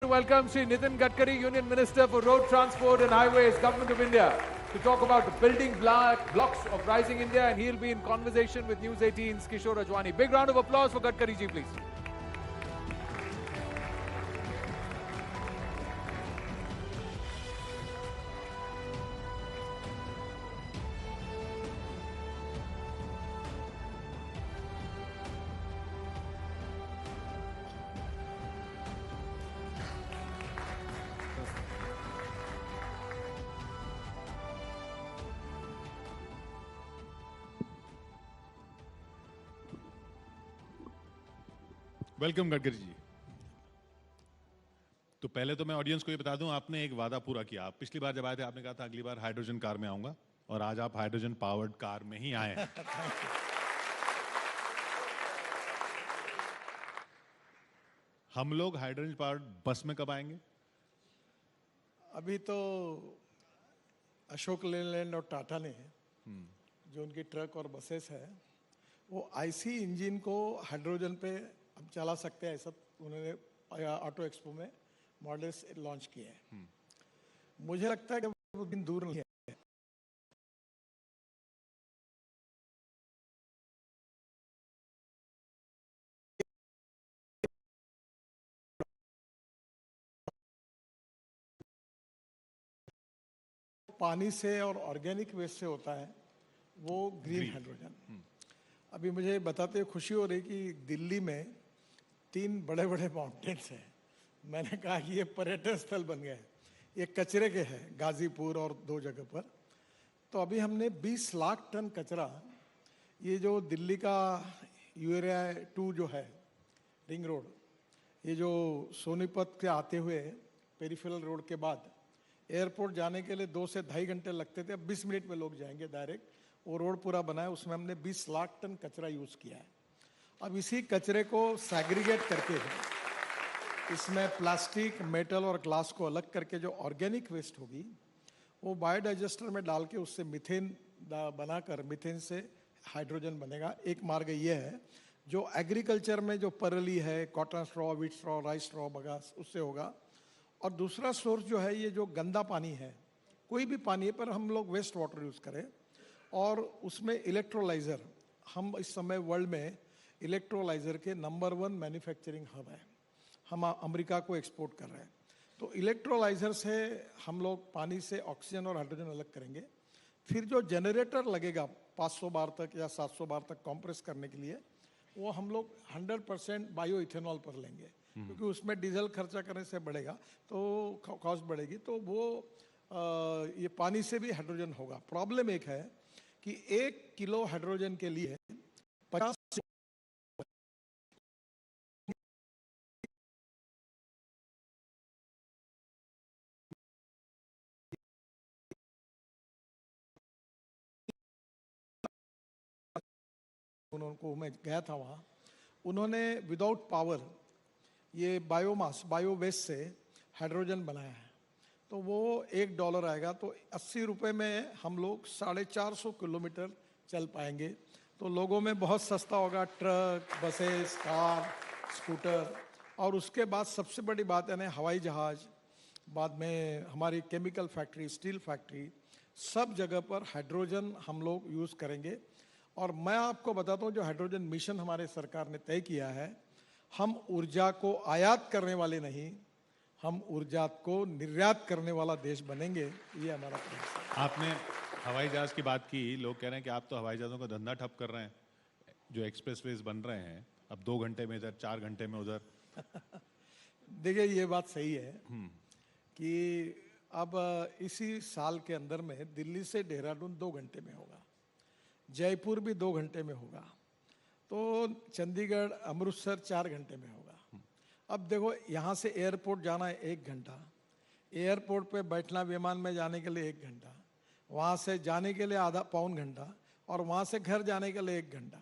Welcome Sri Nitin Gadkari, Union Minister for Road Transport and Highways, Government of India, to talk about the building blocks of rising India, and he'll be in conversation with News 18's Kishore Ajwani. Big round of applause for Gadkari ji, please. Welcome Gadkari ji. तो पहले तो मैं audience को ये बता दूं, आपने एक वादा पूरा किया। आप पिछली बार जब आए थे आपने कहा था अगली बार हाइड्रोजन कार में आऊंगा, और आज आप हाइड्रोजन पावर्ड कार में ही आए हैं। हम लोग हाइड्रोजन पावर्ड बस में कब आएंगे? अभी तो अशोक लेलैंड और टाटा ने जो उनकी ट्रक और बसेस है वो आईसी इंजन को हाइड्रोजन पे हम चला सकते हैं, ऐसा उन्होंने ऑटो एक्सपो में मॉडल्स लॉन्च किए हैं। मुझे लगता है कि वो दिन दूर नहीं है। पानी से और ऑर्गेनिक वेस्ट से होता है वो ग्रीन हाइड्रोजन। अभी मुझे बताते हुए खुशी हो रही कि दिल्ली में 3 बड़े बड़े माउंटेन्स हैं। मैंने कहा कि ये पर्यटन स्थल बन गए। ये कचरे के हैं, गाजीपुर और 2 जगह पर। तो अभी हमने 20 लाख टन कचरा, ये जो दिल्ली का यूरिया 2 जो है रिंग रोड, ये जो सोनीपत के आते हुए पेरिफेरल रोड के बाद एयरपोर्ट जाने के लिए 2 से 2.5 घंटे लगते थे, अब 20 मिनट में लोग जाएंगे डायरेक्ट। वो रोड पूरा बना है, उसमें हमने 20 लाख टन कचरा यूज़ किया है। अब इसी कचरे को सैग्रीगेट करके इसमें प्लास्टिक, मेटल और ग्लास को अलग करके जो ऑर्गेनिक वेस्ट होगी वो बायोडाइजेस्टर में डाल के उससे मीथेन बनाकर मीथेन से हाइड्रोजन बनेगा। एक मार्ग ये है जो एग्रीकल्चर में जो परली है, cotton straw, wheat straw, rice straw bagasse, उससे होगा। और दूसरा सोर्स जो है ये जो गंदा पानी है, कोई भी पानी है पर हम लोग वेस्ट वाटर यूज़ करें, और उसमें इलेक्ट्रोलाइज़र, हम इस समय वर्ल्ड में इलेक्ट्रोलाइज़र के नंबर 1 मैन्युफैक्चरिंग हब है। हम अमेरिका को एक्सपोर्ट कर रहे हैं। तो इलेक्ट्रोलाइज़र से हम लोग पानी से ऑक्सीजन और हाइड्रोजन अलग करेंगे। फिर जो जनरेटर लगेगा 500 बार तक या 700 बार तक कंप्रेस करने के लिए, वो हम लोग 100% बायो इथेनॉल पर लेंगे, क्योंकि उसमें डीजल खर्चा करने से बढ़ेगा तो कॉस्ट बढ़ेगी। तो वो ये पानी से भी हाइड्रोजन होगा। प्रॉब्लम एक है कि 1 किलो हाइड्रोजन के लिए 50 उनको, मैं गया था वहाँ, उन्होंने विदाउट पावर ये बायोमास, बायो वेस्ट से हाइड्रोजन बनाया है। तो वो $1 आएगा, तो 80 रुपये में हम लोग 450 किलोमीटर चल पाएंगे। तो लोगों में बहुत सस्ता होगा, ट्रक, बसेस, कार, स्कूटर। और उसके बाद सबसे बड़ी बात है ना, हवाई जहाज़, बाद में हमारी केमिकल फैक्ट्री, स्टील फैक्ट्री, सब जगह पर हाइड्रोजन हम लोग यूज़ करेंगे। और मैं आपको बताता हूँ, जो हाइड्रोजन मिशन हमारे सरकार ने तय किया है, हम ऊर्जा को आयात करने वाले नहीं, हम ऊर्जा को निर्यात करने वाला देश बनेंगे। ये हमारा प्रयास है। आपने हवाई जहाज की बात की। लोग कह रहे हैं कि आप तो हवाई जहाज़ों का धंधा ठप कर रहे हैं। जो एक्सप्रेसवेज बन रहे हैं अब 2 घंटे में इधर, 4 घंटे में उधर। देखिए, ये बात सही है कि अब इसी साल के अंदर में दिल्ली से देहरादून 2 घंटे में होगा, जयपुर भी 2 घंटे में होगा, तो चंडीगढ़, अमृतसर 4 घंटे में होगा। अब देखो, यहाँ से एयरपोर्ट जाना है 1 घंटा, एयरपोर्ट पे बैठना विमान में जाने के लिए 1 घंटा, वहाँ से जाने के लिए आधा पौन घंटा, और वहाँ से घर जाने के लिए 1 घंटा।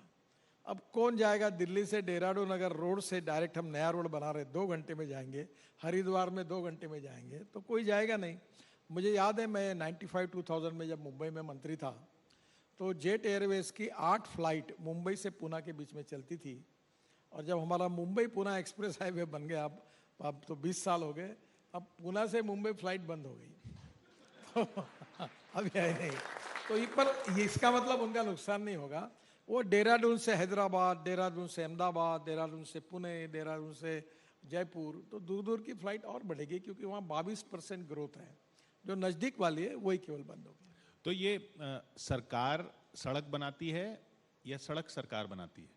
अब कौन जाएगा दिल्ली से देहरादून? अगर रोड से डायरेक्ट हम नया रोड बना रहे 2 घंटे में जाएंगे, हरिद्वार में 2 घंटे में जाएंगे, तो कोई जाएगा नहीं। मुझे याद है, मैं 95-2000 में जब मुंबई में मंत्री था, तो जेट एयरवेज की 8 फ्लाइट मुंबई से पुणे के बीच में चलती थी। और जब हमारा मुंबई पुणे एक्सप्रेस हाईवे बन गया, अब अब तो 20 साल हो गए। अब पुणे से मुंबई फ्लाइट बंद हो गई तो अभी है नहीं। तो पर इसका मतलब उनका नुकसान नहीं होगा। वो देहरादून से हैदराबाद, देहरादून से अहमदाबाद, देहरादून से पुणे, देहरादून से जयपुर, तो दूर दूर की फ्लाइट और बढ़ेगी क्योंकि वहाँ 22% ग्रोथ है। जो नज़दीक वाली है वही केवल बंद होगी। तो ये सरकार सड़क बनाती है या सड़क सरकार बनाती है?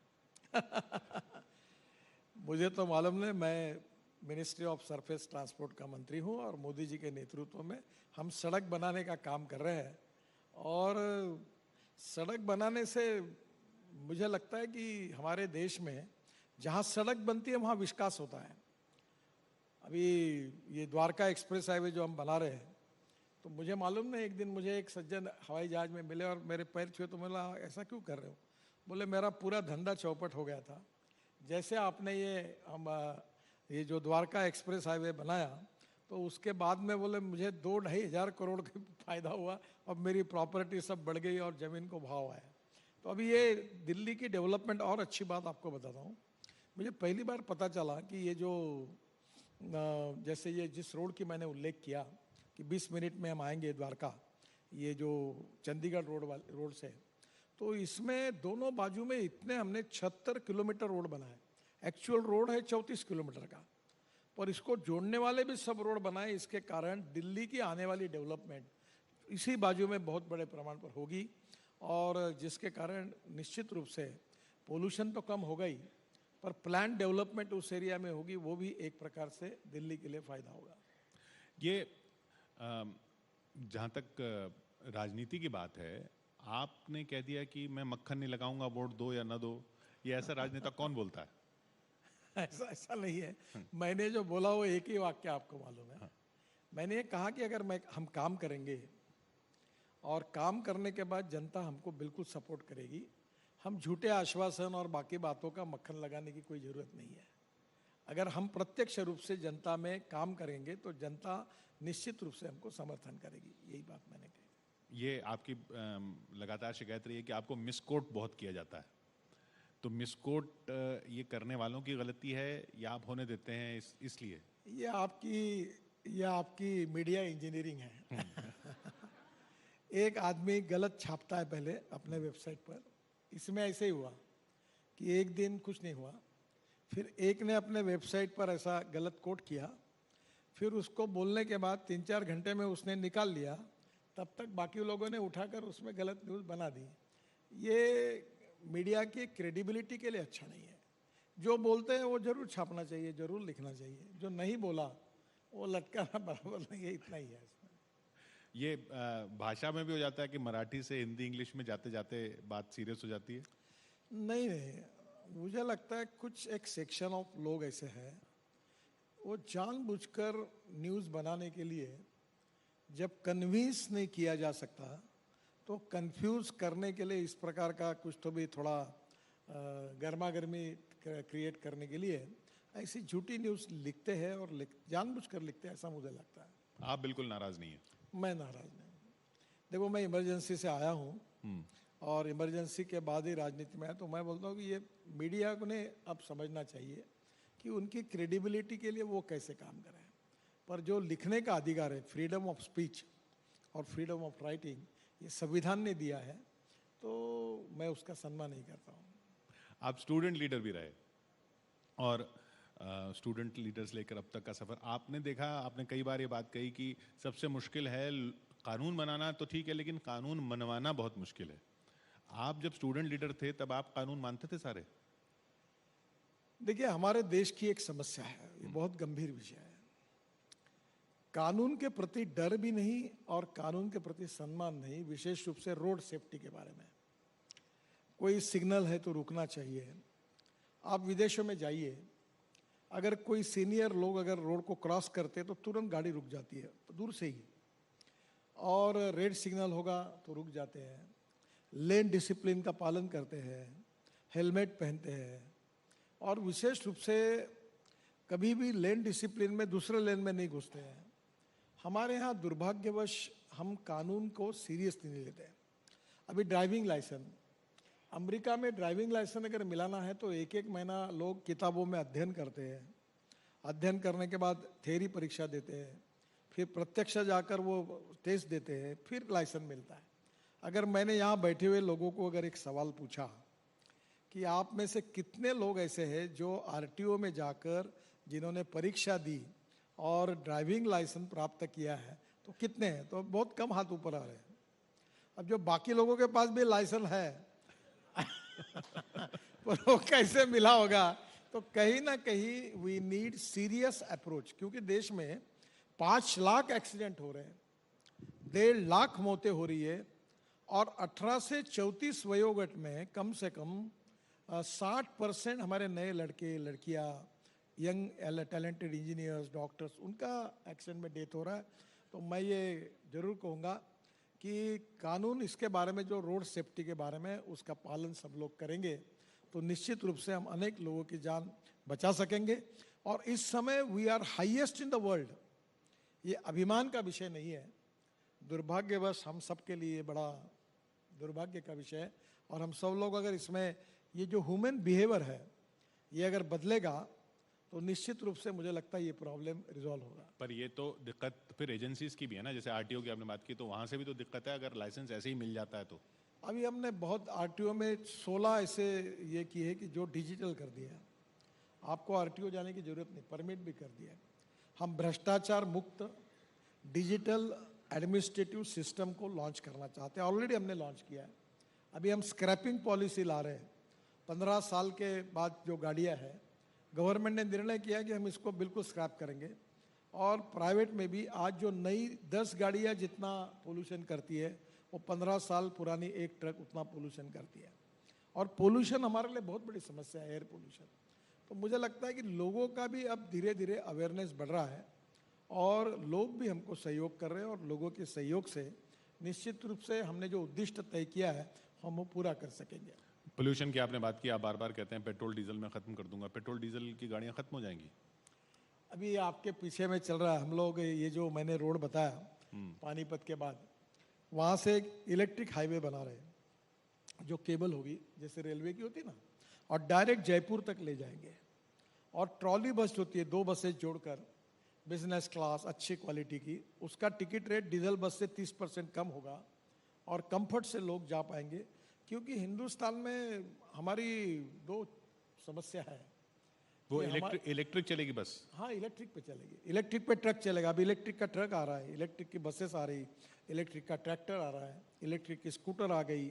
मुझे तो मालूम नहीं। मैं मिनिस्ट्री ऑफ सरफेस ट्रांसपोर्ट का मंत्री हूँ और मोदी जी के नेतृत्व में हम सड़क बनाने का काम कर रहे हैं। और सड़क बनाने से मुझे लगता है कि हमारे देश में जहाँ सड़क बनती है वहाँ विकास होता है। अभी ये द्वारका एक्सप्रेस हाईवे जो हम बना रहे हैं, तो मुझे मालूम नहीं, एक दिन मुझे एक सज्जन हवाई जहाज में मिले और मेरे पैर छुए तो बोला ऐसा क्यों कर रहे हो? बोले मेरा पूरा धंधा चौपट हो गया था। जैसे आपने ये जो द्वारका एक्सप्रेस हाईवे बनाया तो उसके बाद में बोले मुझे 2-2.5 हज़ार करोड़ का फायदा हुआ। अब मेरी प्रॉपर्टी सब बढ़ गई और ज़मीन को भाव आया। तो अभी ये दिल्ली की डेवलपमेंट और अच्छी बात आपको बताता हूँ। मुझे पहली बार पता चला कि ये जो जैसे ये जिस रोड की मैंने उल्लेख किया कि 20 मिनट में हम आएंगे द्वारका, ये जो चंडीगढ़ रोड से, तो इसमें दोनों बाजू में इतने हमने 76 किलोमीटर रोड बनाए। एक्चुअल रोड है 34 किलोमीटर का, पर इसको जोड़ने वाले भी सब रोड बनाए। इसके कारण दिल्ली की आने वाली डेवलपमेंट इसी बाजू में बहुत बड़े प्रमाण पर होगी और जिसके कारण निश्चित रूप से पोल्यूशन तो कम होगा ही, पर प्लान डेवलपमेंट उस एरिया में होगी, वो भी एक प्रकार से दिल्ली के लिए फायदा होगा। ये जहाँ तक राजनीति की बात है, आपने कह दिया कि मैं मक्खन नहीं लगाऊंगा, वोट दो या ना दो। ये ऐसा राजनेता कौन बोलता है? ऐसा नहीं है। मैंने जो बोला वो एक ही वाक्य आपको मालूम है। मैंने ये कहा कि अगर हम काम करेंगे और काम करने के बाद जनता हमको बिल्कुल सपोर्ट करेगी, हम झूठे आश्वासन और बाकी बातों का मक्खन लगाने की कोई ज़रूरत नहीं है। अगर हम प्रत्यक्ष रूप से जनता में काम करेंगे तो जनता निश्चित रूप से हमको समर्थन करेगी। यही बात मैंने कही। ये आपकी लगातार शिकायत रही है कि आपको मिसकोट बहुत किया जाता है, तो मिसकोट ये करने वालों की गलती है या आप होने देते हैं इसलिए? ये आपकी मीडिया इंजीनियरिंग है। एक आदमी गलत छापता है पहले अपने वेबसाइट पर। इसमें ऐसे ही हुआ कि एक दिन कुछ नहीं हुआ, फिर एक ने अपने वेबसाइट पर ऐसा गलत कोट किया, फिर उसको बोलने के बाद 3-4 घंटे में उसने निकाल लिया, तब तक बाकी लोगों ने उठाकर उसमें गलत न्यूज़ बना दी। ये मीडिया की क्रेडिबिलिटी के लिए अच्छा नहीं है। जो बोलते हैं वो जरूर छापना चाहिए, जरूर लिखना चाहिए। जो नहीं बोला वो लटकाना बराबर नहीं है, इतना ही है इसमें। ये भाषा में भी हो जाता है कि मराठी से हिंदी इंग्लिश में जाते जाते बात सीरियस हो जाती है? नहीं, मुझे लगता है कुछ एक सेक्शन ऑफ लोग ऐसे हैं, वो जानबूझकर न्यूज़ बनाने के लिए जब कन्विंस नहीं किया जा सकता तो कंफ्यूज करने के लिए इस प्रकार का कुछ तो भी थोड़ा गर्मा गर्मी क्रिएट करने के लिए ऐसी झूठी न्यूज़ लिखते हैं और जानबूझकर लिखते हैं, ऐसा मुझे लगता है। आप बिल्कुल नाराज नहीं है? मैं नाराज नहीं। देखो, मैं इमरजेंसी से आया हूँ और इमरजेंसी के बाद ही राजनीति में आया, तो मैं बोलता हूँ कि ये मीडिया को ने अब समझना चाहिए कि उनकी क्रेडिबिलिटी के लिए वो कैसे काम करें। पर जो लिखने का अधिकार है, फ्रीडम ऑफ स्पीच और फ्रीडम ऑफ राइटिंग, ये संविधान ने दिया है, तो मैं उसका सम्मान नहीं करता हूँ। आप स्टूडेंट लीडर भी रहे और स्टूडेंट लीडर्स लेकर अब तक का सफर आपने देखा, आपने कई बार ये बात कही कि सबसे मुश्किल है कानून बनाना, तो ठीक है, लेकिन कानून मनवाना बहुत मुश्किल है। आप जब स्टूडेंट लीडर थे तब आप कानून मानते थे सारे? देखिए, हमारे देश की एक समस्या है, ये बहुत गंभीर विषय है। कानून के प्रति डर भी नहीं और कानून के प्रति सम्मान नहीं, विशेष रूप से रोड सेफ्टी के बारे में। कोई सिग्नल है तो रुकना चाहिए। आप विदेशों में जाइए, अगर कोई सीनियर लोग अगर रोड को क्रॉस करते तो तुरंत गाड़ी रुक जाती है, तो दूर से ही, और रेड सिग्नल होगा तो रुक जाते हैं, लेन डिसिप्लिन का पालन करते हैं, हेलमेट पहनते हैं, और विशेष रूप से कभी भी लेन डिसिप्लिन में दूसरे लेन में नहीं घुसते हैं। हमारे यहाँ दुर्भाग्यवश हम कानून को सीरियसली नहीं लेते हैं। अभी ड्राइविंग लाइसेंस, अमेरिका में ड्राइविंग लाइसेंस अगर मिलाना है तो 1-1 महीना लोग किताबों में अध्ययन करते हैं अध्ययन करने के बाद थ्योरी परीक्षा देते हैं, फिर प्रत्यक्ष जाकर वो टेस्ट देते हैं, फिर लाइसेंस मिलता है। अगर मैंने यहाँ बैठे हुए लोगों को अगर एक सवाल पूछा कि आप में से कितने लोग ऐसे हैं जो आरटीओ में जाकर जिन्होंने परीक्षा दी और ड्राइविंग लाइसेंस प्राप्त किया है, तो कितने हैं? तो बहुत कम हाथ ऊपर आ रहे हैं। अब जो बाकी लोगों के पास भी लाइसेंस है पर वो कैसे मिला होगा? तो कहीं ना कहीं वी नीड सीरियस अप्रोच, क्योंकि देश में 5 लाख एक्सीडेंट हो रहे हैं, 1.5 लाख मौतें हो रही है, और 18 से 34 वयोगट में कम से कम 60% हमारे नए लड़के लड़कियां, यंग टैलेंटेड इंजीनियर्स, डॉक्टर्स, उनका एक्सीडेंट में डेथ हो रहा है। तो मैं ये जरूर कहूँगा कि कानून इसके बारे में, जो रोड सेफ्टी के बारे में, उसका पालन सब लोग करेंगे तो निश्चित रूप से हम अनेक लोगों की जान बचा सकेंगे। और इस समय we are highest in the world. ये अभिमान का विषय नहीं है, दुर्भाग्यवश हम सब के लिए बड़ा दुर्भाग्य का विषय है। और हम सब लोग अगर इसमें ये जो ह्यूमन बिहेवियर है ये अगर बदलेगा तो निश्चित रूप से मुझे लगता है ये प्रॉब्लम रिजॉल्व होगा। पर ये तो दिक्कत फिर एजेंसीज की भी है ना, जैसे आरटीओ की आपने बात की, तो वहां से भी तो दिक्कत है अगर लाइसेंस ऐसे ही मिल जाता है तो। अभी हमने बहुत आरटीओ में 16 ऐसे ये किए हैं कि जो डिजिटल कर दिया है, आपको आरटीओ जाने की जरूरत नहीं, परमिट भी कर दिया है। हम भ्रष्टाचार मुक्त डिजिटल एडमिनिस्ट्रेटिव सिस्टम को लॉन्च करना चाहते हैं, ऑलरेडी हमने लॉन्च किया है। अभी हम स्क्रैपिंग पॉलिसी ला रहे हैं। 15 साल के बाद जो गाड़ियां हैं, गवर्नमेंट ने निर्णय किया कि हम इसको बिल्कुल स्क्रैप करेंगे। और प्राइवेट में भी आज जो नई 10 गाड़ियां जितना पोल्यूशन करती है, वो 15 साल पुरानी एक ट्रक उतना पोल्यूशन करती है। और पोल्यूशन हमारे लिए बहुत बड़ी समस्या है, एयर पोल्यूशन। तो मुझे लगता है कि लोगों का भी अब धीरे धीरे अवेयरनेस बढ़ रहा है और लोग भी हमको सहयोग कर रहे हैं, और लोगों के सहयोग से निश्चित रूप से हमने जो उद्दिष्ट तय किया है हम वो पूरा कर सकेंगे। पोल्यूशन की आपने बात की, आप बार बार कहते हैं पेट्रोल डीजल में खत्म कर दूंगा, पेट्रोल डीजल की गाड़ियां खत्म हो जाएंगी? अभी आपके पीछे में चल रहा है, हम लोग ये जो मैंने रोड बताया पानीपत के बाद, वहाँ से एक इलेक्ट्रिक हाईवे बना रहे हैं जो केबल होगी जैसे रेलवे की होती है ना, और डायरेक्ट जयपुर तक ले जाएंगे। और ट्रॉली बस होती है, 2 बसें जोड़कर, बिजनेस क्लास अच्छी क्वालिटी की, उसका टिकट रेट डीजल बस से 30% कम होगा और कंफर्ट से लोग जा पाएंगे। क्योंकि हिंदुस्तान में हमारी 2 समस्या है। वो इलेक्ट्रिक चलेगी बस? हाँ, इलेक्ट्रिक पे चलेगी, इलेक्ट्रिक पे ट्रक चलेगा। अभी इलेक्ट्रिक का ट्रक आ रहा है, इलेक्ट्रिक की बसेस आ रही, इलेक्ट्रिक का ट्रैक्टर आ रहा है, इलेक्ट्रिक की स्कूटर आ गई,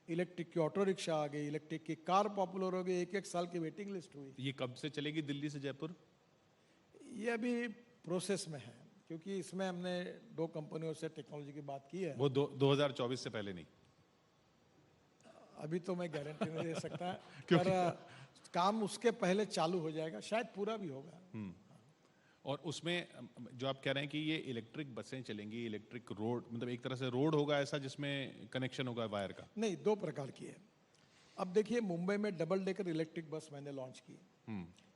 इलेक्ट्रिक की ऑटो रिक्शा आ गई, इलेक्ट्रिक की कार पॉपुलर हो गई। 1-1 साल की वेटिंग लिस्ट हुई। ये कब से चलेगी दिल्ली से जयपुर? ये अभी प्रोसेस में है, क्योंकि इसमें हमने 2 कंपनियों से टेक्नोलॉजी की बात की है। वो 2024 से पहले नहीं? अभी तो मैं गारंटी नहीं दे सकता पर काम उसके पहले चालू हो जाएगा, शायद पूरा भी होगा। और उसमें जो आप कह रहे हैं कि ये इलेक्ट्रिक बसें चलेंगी, इलेक्ट्रिक रोड, मतलब एक तरह से रोड होगा ऐसा जिसमें कनेक्शन होगा वायर का? नहीं, 2 प्रकार की है। अब देखिए, मुंबई में डबल डेकर इलेक्ट्रिक बस मैंने लॉन्च की,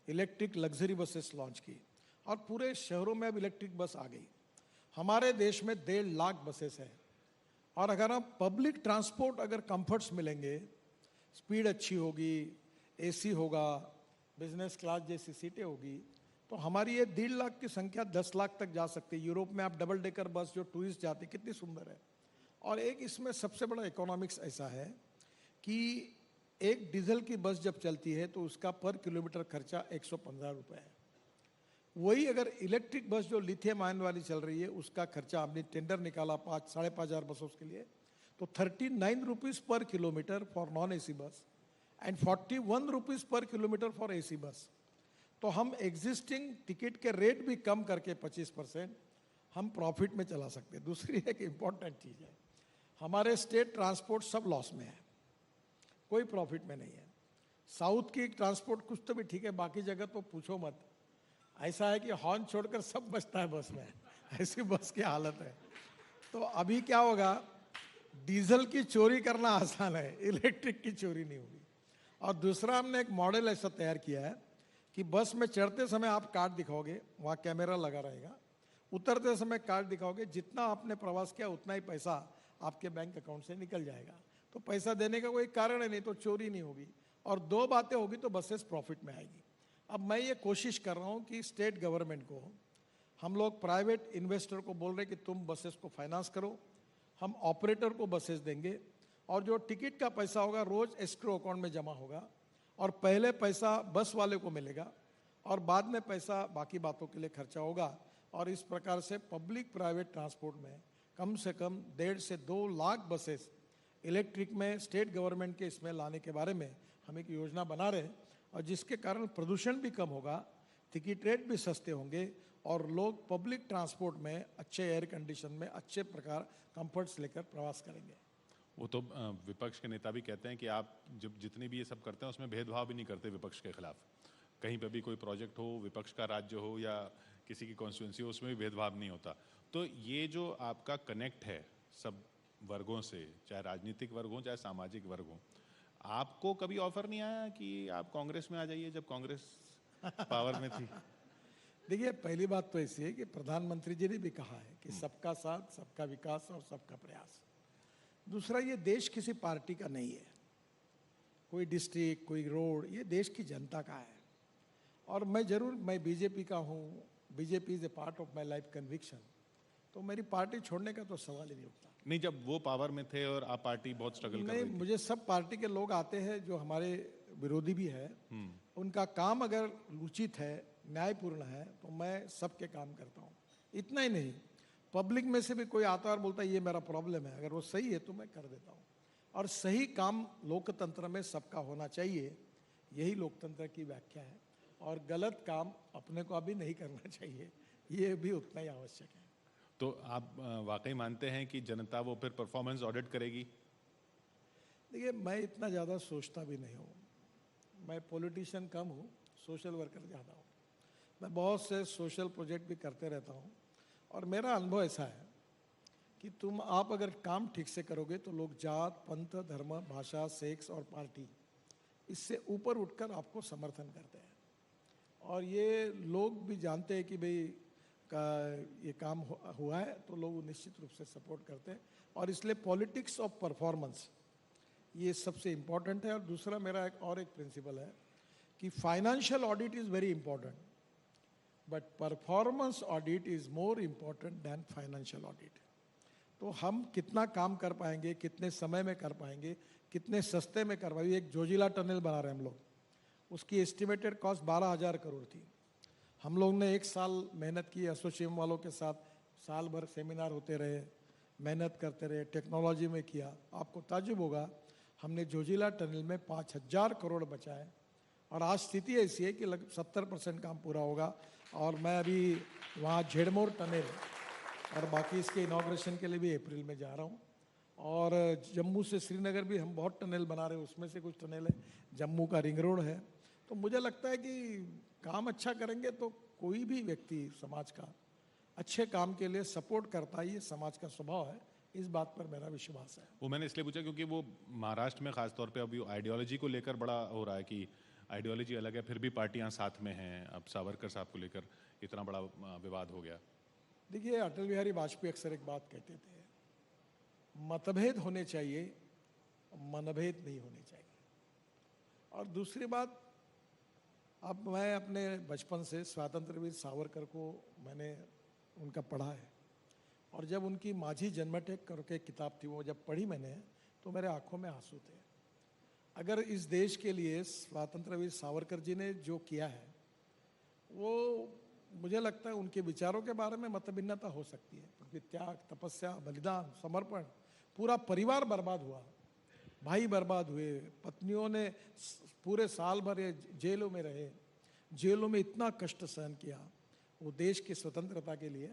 इलेक्ट्रिक लग्जरी बसेस लॉन्च की, और पूरे शहरों में अब इलेक्ट्रिक बस आ गई। हमारे देश में 1.5 लाख बसेस है, और अगर हम पब्लिक ट्रांसपोर्ट अगर कंफर्ट्स मिलेंगे, स्पीड अच्छी होगी, एसी होगा, बिजनेस क्लास जैसी सीटें होगी, तो हमारी ये 1.5 लाख की संख्या 10 लाख तक जा सकती है। यूरोप में आप डबल डेकर बस जो टूरिस्ट जाते हैं, कितनी सुंदर है। और एक इसमें सबसे बड़ा इकोनॉमिक्स ऐसा है कि एक डीजल की बस जब चलती है तो उसका पर किलोमीटर खर्चा 115 रुपये है। वही अगर इलेक्ट्रिक बस जो लिथियम आयन वाली चल रही है, उसका खर्चा हमने टेंडर निकाला 5,500 बसों के लिए, तो 39 रुपीज़ पर kilometre for non AC bus and 41 rupees पर किलोमीटर फॉर एसी बस। तो हम एग्जिस्टिंग टिकट के रेट भी कम करके 25% हम प्रॉफिट में चला सकते हैं। दूसरी एक इम्पॉर्टेंट चीज़ है, हमारे स्टेट ट्रांसपोर्ट सब लॉस में है, कोई प्रॉफिट में नहीं है। साउथ की ट्रांसपोर्ट कुछ तो भी ठीक है, बाकी जगह तो पूछो मत। ऐसा है कि हॉर्न छोड़कर सब बचता है बस में, ऐसी बस की हालत है। तो अभी क्या होगा, डीजल की चोरी करना आसान है, इलेक्ट्रिक की चोरी नहीं होगी। और दूसरा, हमने एक मॉडल ऐसा तैयार किया है कि बस में चढ़ते समय आप कार्ड दिखाओगे, वहाँ कैमरा लगा रहेगा, उतरते समय कार्ड दिखाओगे, जितना आपने प्रवास किया उतना ही पैसा आपके बैंक अकाउंट से निकल जाएगा। तो पैसा देने का कोई कारण है नहीं, तो चोरी नहीं होगी। और 2 बातें होगी तो बसेस प्रॉफिट में आएगी। अब मैं ये कोशिश कर रहा हूँ कि स्टेट गवर्नमेंट को हम लोग प्राइवेट इन्वेस्टर को बोल रहे हैं कि तुम बसेस को फाइनेंस करो, हम ऑपरेटर को बसेस देंगे और जो टिकट का पैसा होगा रोज एस्क्रो अकाउंट में जमा होगा और पहले पैसा बस वाले को मिलेगा और बाद में पैसा बाकी बातों के लिए खर्चा होगा। और इस प्रकार से पब्लिक प्राइवेट ट्रांसपोर्ट में कम से कम 1.5 से 2 लाख बसेस इलेक्ट्रिक में स्टेट गवर्नमेंट के इसमें लाने के बारे में हम एक योजना बना रहे हैं और जिसके कारण प्रदूषण भी कम होगा, टिकट रेट भी सस्ते होंगे और लोग पब्लिक ट्रांसपोर्ट में अच्छे एयर कंडीशन में अच्छे प्रकार कंफर्ट्स लेकर प्रवास करेंगे। वो तो विपक्ष के नेता भी कहते हैं कि आप जब जितने भी ये सब करते हैं उसमें भेदभाव भी नहीं करते विपक्ष के खिलाफ। कहीं पे भी कोई प्रोजेक्ट हो, विपक्ष का राज्य हो या किसी की कॉन्स्टिट्यूंसी हो, उसमें भी भेदभाव नहीं होता। तो ये जो आपका कनेक्ट है सब वर्गों से, चाहे राजनीतिक वर्ग हो चाहे सामाजिक वर्ग हो, आपको कभी ऑफर नहीं आया कि आप कांग्रेस में आ जाइए जब कांग्रेस पावर में थी? देखिए, पहली बात तो ऐसी है कि प्रधानमंत्री जी ने भी कहा है कि सबका साथ, सबका विकास और सबका प्रयास। दूसरा, ये देश किसी पार्टी का नहीं है, कोई डिस्ट्रिक्ट, कोई रोड, ये देश की जनता का है। और मैं बीजेपी का हूँ, BJP is a part of my life conviction, तो मेरी पार्टी छोड़ने का तो सवाल ही नहीं उठता। नहीं, जब वो पावर में थे और आप पार्टी बहुत स्ट्रगल कर रही थी। मुझे सब पार्टी के लोग आते हैं जो हमारे विरोधी भी है, उनका काम अगर उचित है, न्यायपूर्ण है, तो मैं सबके काम करता हूँ। इतना ही नहीं, पब्लिक में से भी कोई आता है और बोलता है ये मेरा प्रॉब्लम है, अगर वो सही है तो मैं कर देता हूँ। और सही काम लोकतंत्र में सबका होना चाहिए, यही लोकतंत्र की व्याख्या है। और गलत काम अपने को अभी नहीं करना चाहिए, ये भी उतना ही आवश्यक है। तो आप वाकई मानते हैं कि जनता वो फिर परफॉर्मेंस ऑडिट करेगी? देखिए, मैं इतना ज़्यादा सोचता भी नहीं हूँ, मैं पॉलिटिशियन कम हूँ, सोशल वर्कर ज़्यादा हूँ। मैं बहुत से सोशल प्रोजेक्ट भी करते रहता हूँ और मेरा अनुभव ऐसा है कि आप अगर काम ठीक से करोगे तो लोग जात, पंथ, धर्म, भाषा, सेक्स और पार्टी, इससे ऊपर उठकर आपको समर्थन करते हैं। और ये लोग भी जानते हैं कि भाई ये काम हुआ है तो लोग निश्चित रूप से सपोर्ट करते हैं। और इसलिए पॉलिटिक्स ऑफ परफॉर्मेंस ये सबसे इम्पॉर्टेंट है। और दूसरा, मेरा एक प्रिंसिपल है कि financial audit is very important, but performance audit is more important than financial audit. तो हम कितना काम कर पाएंगे, कितने समय में कर पाएंगे, कितने सस्ते में कर पाएंगे। एक जोजिला टनल बना रहे हैं हम लोग, उसकी एस्टिमेटेड कॉस्ट 12,000 करोड़ थी। हम लोग ने 1 साल मेहनत की, एसोसिएशन वालों के साथ साल भर सेमिनार होते रहे, मेहनत करते रहे, टेक्नोलॉजी में किया। आपको ताज्जुब होगा, हमने जोजिला टनल में 5,000 करोड़ बचाए और आज स्थिति ऐसी है कि लगभग 70% काम पूरा होगा। और मैं अभी वहाँ झेड़मोर टनल और बाकी इसके इनॉग्रेशन के लिए भी अप्रैल में जा रहा हूँ। और जम्मू से श्रीनगर भी हम बहुत टनल बना रहे हैं, उसमें से कुछ टनल है, जम्मू का रिंग रोड है। तो मुझे लगता है कि काम अच्छा करेंगे तो कोई भी व्यक्ति समाज का अच्छे काम के लिए सपोर्ट करता है, ये समाज का स्वभाव है। इस बात पर मेरा विश्वास है। वो मैंने इसलिए पूछा क्योंकि वो महाराष्ट्र में खासतौर पे अभी आइडियोलॉजी को लेकर बड़ा हो रहा है कि आइडियोलॉजी अलग है, फिर भी पार्टियां साथ में हैं। अब सावरकर साहब को लेकर इतना बड़ा विवाद हो गया। देखिए, अटल बिहारी वाजपेयी अक्सर एक बात कहते थे, मतभेद होने चाहिए, मनभेद नहीं होने चाहिए। और दूसरी बात, अब मैं अपने बचपन से स्वतंत्रवीर सावरकर को मैंने उनका पढ़ा है और जब उनकी माझी जन्मठे करके किताब थी वो जब पढ़ी मैंने तो मेरे आंखों में आंसू थे। अगर इस देश के लिए स्वतंत्रवीर सावरकर जी ने जो किया है वो, मुझे लगता है उनके विचारों के बारे में मतभिन्नता हो सकती है, क्योंकि त्याग, तपस्या, बलिदान, समर्पण, पूरा परिवार बर्बाद हुआ, भाई बर्बाद हुए, पत्नियों ने पूरे साल भर जेलों में रहे, जेलों में इतना कष्ट सहन किया वो देश की स्वतंत्रता के लिए।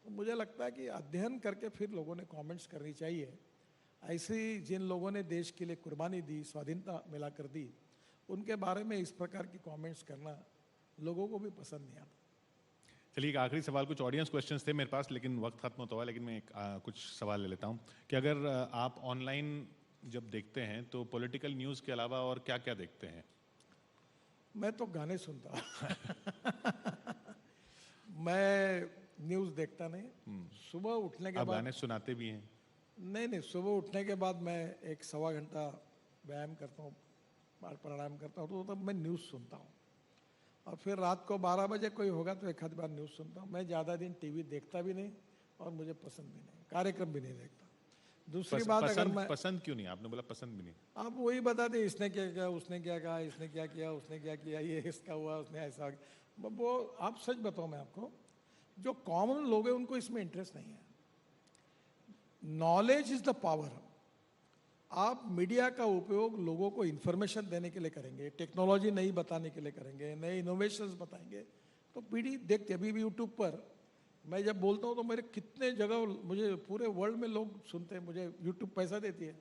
तो मुझे लगता है कि अध्ययन करके फिर लोगों ने कमेंट्स करनी चाहिए। ऐसे जिन लोगों ने देश के लिए कुर्बानी दी, स्वाधीनता मिला कर दी, उनके बारे में इस प्रकार की कमेंट्स करना लोगों को भी पसंद नहीं आता। चलिए, एक आखिरी सवाल, कुछ ऑडियंस क्वेश्चंस थे मेरे पास लेकिन वक्त खत्म होता हुआ, लेकिन मैं कुछ सवाल ले लेता हूँ कि अगर आप ऑनलाइन जब देखते हैं तो पॉलिटिकल न्यूज़ के अलावा और क्या क्या देखते हैं? मैं तो गाने सुनता हूँ मैं न्यूज़ देखता नहीं। सुबह उठने के आप बाद गाने सुनाते भी हैं? नहीं, सुबह उठने के बाद मैं 1-1.25 घंटा व्यायाम करता हूँ, प्राणायाम करता हूँ, तो तब मैं न्यूज़ सुनता हूँ। और फिर रात को 12 बजे कोई होगा तो एक आध बार न्यूज़ सुनता हूँ। मैं ज़्यादा दिन टीवी देखता भी नहीं और मुझे पसंद भी नहीं, कार्यक्रम भी नहीं देखता। दूसरी बात, अगर मैं पसंद क्यों नहीं? आपने बोला पसंद भी नहीं। आप वही बताते इसने क्या किया, उसने क्या कहा, इसने क्या किया, उसने क्या किया, ये इसका हुआ, उसने ऐसा किया। वो आप सच बताओ मैं आपको, जो कॉमन लोग हैं उनको इसमें इंटरेस्ट नहीं है। Knowledge is the power. आप मीडिया का उपयोग लोगों को इंफॉर्मेशन देने के लिए करेंगे, टेक्नोलॉजी नई बताने के लिए करेंगे, नए इनोवेशंस बताएंगे, तो पीढ़ी देखते। अभी भी यूट्यूब पर मैं जब बोलता हूँ तो मेरे कितने जगह, मुझे पूरे वर्ल्ड में लोग सुनते हैं, मुझे यूट्यूब पैसा देती है,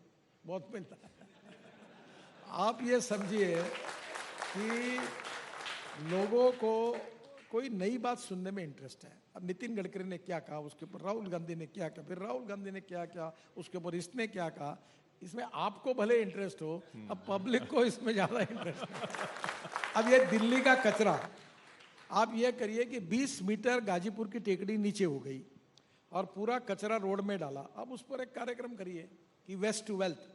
बहुत मिलता है। आप ये समझिए कि लोगों को कोई नई बात सुनने में इंटरेस्ट है। अब नितिन गडकरी ने क्या कहा, उसके ऊपर राहुल गांधी ने क्या कहा, फिर राहुल गांधी ने क्या कहा, उसके ऊपर इसने क्या कहा। इसमें आपको भले इंटरेस्ट हो, अब पब्लिक को इसमें ज्यादा इंटरेस्ट है। अब ये दिल्ली का कचरा, आप ये करिए कि 20 मीटर गाजीपुर की टेकड़ी नीचे हो गई और पूरा कचरा रोड में डाला। अब उस पर एक कार्यक्रम करिए कि वेस्ट टू वेल्थ।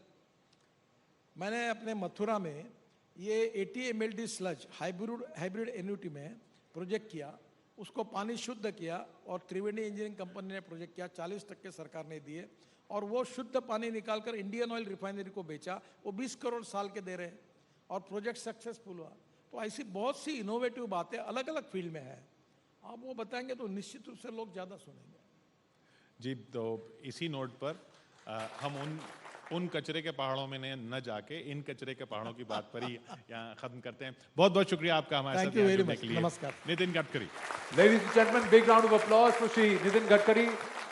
मैंने अपने मथुरा में ये 80 mld स्लज हाइब्रिड एन्यूटी में प्रोजेक्ट किया, उसको पानी शुद्ध किया और त्रिवेणी इंजीनियरिंग कंपनी ने प्रोजेक्ट किया, 40% सरकार ने दिए और वो शुद्ध पानी निकालकर इंडियन ऑयल रिफाइनरी को बेचा। वो 20 करोड़ साल के दे रहे हैं और प्रोजेक्ट सक्सेसफुल हुआ। तो ऐसी बहुत सी इनोवेटिव बातें अलग अलग फील्ड में है, आप वो बताएंगे तो निश्चित रूप से लोग ज़्यादा सुनेंगे। जी, तो इसी नोट पर हम उन कचरे के पहाड़ों में न जाके इन कचरे के पहाड़ों की बात पर ही यहाँ खत्म करते हैं। बहुत बहुत शुक्रिया आपका हमारे साथ Thank you very जुड़ने much. के लिए। नमस्कार। Nitin Gadkari. Ladies and gentlemen, big round of applause for Shri Nitin Gadkari.